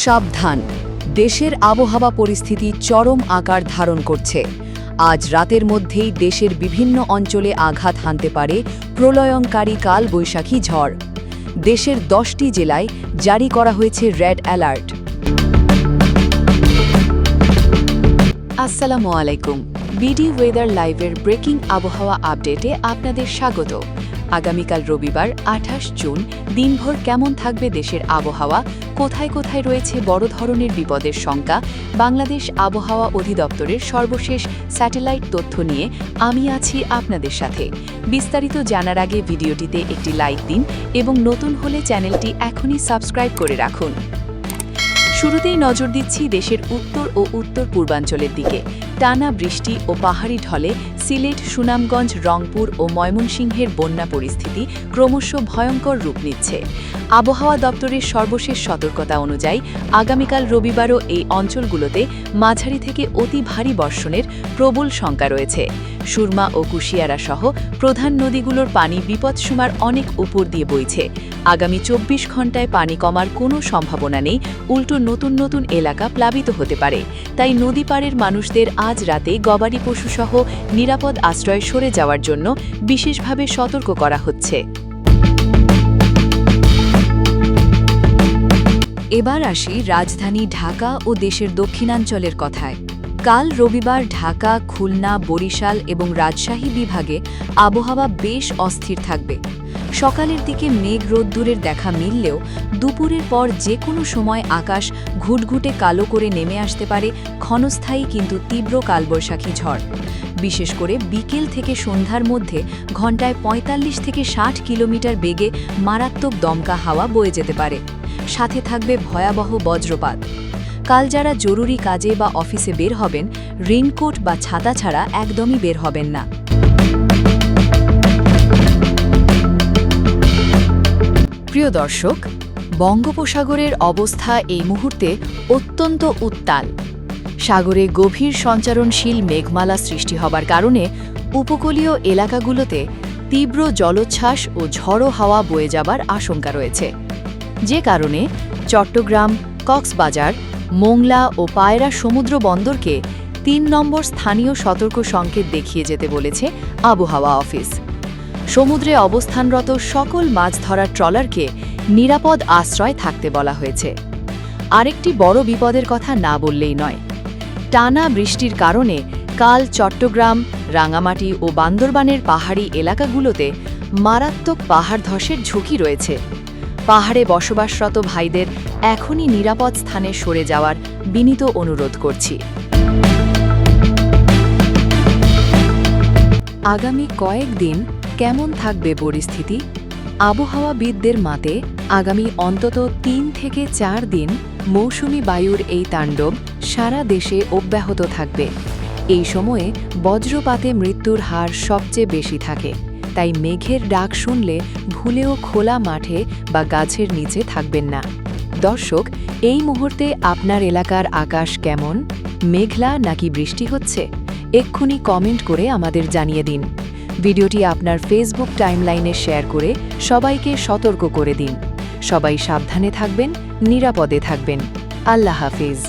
সাবধান, দেশের আবহাওয়া পরিস্থিতি চরম আকার ধারণ করছে। আজ রাতের মধ্যেই দেশের বিভিন্ন অঞ্চলে আঘাত হানতে পারে প্রলয়ঙ্কারী কালবৈশাখী ঝড়। দেশের 10টি জেলায় জারি করা হয়েছে রেড অ্যালার্ট। আসসালামু আলাইকুম, বিডি ওয়েদার লাইভের ব্রেকিং আবহাওয়া আপডেটে আপনাদের স্বাগত। আগামীকাল রবিবার 28 জুন দিনভর কেমন থাকবে দেশের আবহাওয়া, কোথায় কোথায় রয়েছে বড় ধরনের বিপদের শঙ্কা, বাংলাদেশ আবহাওয়া অধিদপ্তরের সর্বশেষ স্যাটেলাইট তথ্য নিয়ে আমি আছি আপনাদের সাথে। বিস্তারিত জানার আগে ভিডিওটিতে একটি লাইক দিন এবং নতুন হলে চ্যানেলটি এখনই সাবস্ক্রাইব করে রাখুন। শুরুতেই নজর দিচ্ছি দেশের উত্তর ও উত্তর পূর্বাঞ্চলের দিকে। টানা বৃষ্টি ও পাহাড়ি ঢলে সিলেট, সুনামগঞ্জ, রংপুর ও ময়মনসিংহের বন্যা পরিস্থিতি ক্রমশ ভয়ঙ্কর রূপ নিচ্ছে। আবহাওয়া দপ্তরের সর্বশেষ সতর্কতা অনুযায়ী আগামীকাল রবিবারও এই অঞ্চলগুলোতে মাঝারি থেকে অতি ভারী বর্ষণের প্রবল শঙ্কা রয়েছে। সুরমা ও কুশিয়ারা সহ প্রধান নদীগুলোর পানি বিপদসীমার অনেক উপর দিয়ে বইছে। আগামী 24 ঘণ্টায় পানি কমার কোনো সম্ভাবনা নেই, উল্টো নতুন নতুন এলাকা প্লাবিত হতে পারে। তাই নদী পাড়ের মানুষদের আজ রাতে গবাদি পশুসহ নিরাপদ আশ্রয়ে সরে যাওয়ার জন্য বিশেষভাবে সতর্ক করা হচ্ছে। এবার আসি রাজধানী ঢাকা ও দেশের দক্ষিণাঞ্চলের কথায়। কাল রবিবার ঢাকা, খুলনা, বরিশাল এবং রাজশাহী বিভাগে আবহাওয়া বেশ অস্থির থাকবে। সকালের দিকে মেঘ রোদ্দুরের দেখা মিললেও দুপুরের পর যে কোনো সময় আকাশ ঘুটঘুটে কালো করে নেমে আসতে পারে ক্ষণস্থায়ী কিন্তু তীব্র কালবৈশাখী ঝড়। বিশেষ করে বিকেল থেকে সন্ধ্যার মধ্যে ঘণ্টায় 45 থেকে 60 কিলোমিটার বেগে মারাত্মক দমকা হাওয়া বয়ে যেতে পারে। সাথে থাকবে ভয়াবহ বজ্রপাত। কাল যারা জরুরি কাজে বা অফিসে বের হবেন, রেইনকোট বা ছাতা ছাড়া একদমই বের হবেন না। প্রিয় দর্শক, বঙ্গোপসাগরের অবস্থা এই মুহূর্তে অত্যন্ত উত্তাল। সাগরে গভীর সঞ্চারণশীল মেঘমালা সৃষ্টি হবার কারণে উপকূলীয় এলাকাগুলোতে তীব্র জলোচ্ছ্বাস ও ঝড়ো হাওয়া বয়ে যাবার আশঙ্কা রয়েছে, যে কারণে চট্টগ্রাম, কক্সবাজার, মোংলা ও পায়রা সমুদ্র বন্দরকে 3 নম্বর স্থানীয় সতর্ক সংকেত দেখিয়ে যেতে বলেছে আবহাওয়া অফিস। সমুদ্রে অবস্থানরত সকল মাছ ধরার ট্রলারকে নিরাপদ আশ্রয় থাকতে বলা হয়েছে। আরেকটি বড় বিপদের কথা না বললেই নয়। টানা বৃষ্টির কারণে কাল চট্টগ্রাম, রাঙামাটি ও বান্দরবানের পাহাড়ি এলাকাগুলোতে মারাত্মক পাহাড় ধসের ঝুঁকি রয়েছে। পাহাড়ে বসবাসরত ভাইদের এখনই নিরাপদ স্থানে সরে যাওয়ার বিনীত অনুরোধ করছি। আগামী কয়েকদিন কেমন থাকবে পরিস্থিতি? আবহাওয়াবিদদের মতে আগামী অন্তত 3 থেকে 4 দিন মৌসুমি বায়ুর এই তাণ্ডব সারা দেশে অব্যাহত থাকবে। এই সময়ে বজ্রপাতে মৃত্যুর হার সবচেয়ে বেশি থাকে, তাই মেঘের ডাক শুনলে ভুলেও খোলা মাঠে বা গাছের নিচে থাকবেন না। দর্শক, এই মুহূর্তে আপনার এলাকার আকাশ কেমন? মেঘলা নাকি বৃষ্টি হচ্ছে? এক্ষুনি কমেন্ট করে আমাদের জানিয়ে দিন। ভিডিওটি আপনার ফেসবুক টাইমলাইনে শেয়ার করে সবাইকে সতর্ক করে দিন। সবাই সাবধানে থাকবেন, নিরাপদে থাকবেন। আল্লাহ হাফেজ।